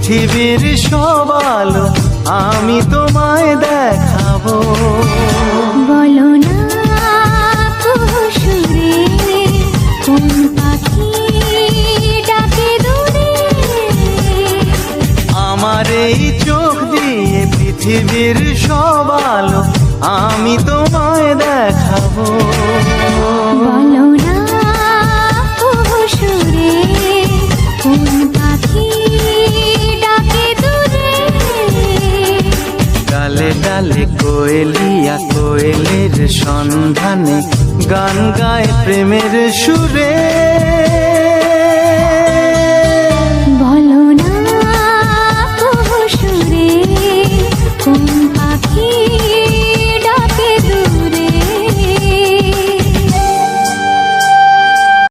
পৃথিবীর সব আলো আমি তোমায় দেখাবো। বলো না কুহুসুরে কোন পাখি ডাকে দূরে। আমার এই চোখ দিয়ে পৃথিবীর সব আলো আমি তোমায় দেখাবো। বলো না কুহুসুরে কোন পাখি ডাকে দূরে। ডালে ডালে কোয়েলিয়া কোয়েলের সন্ধানে গান গায় প্রেমের সুরে।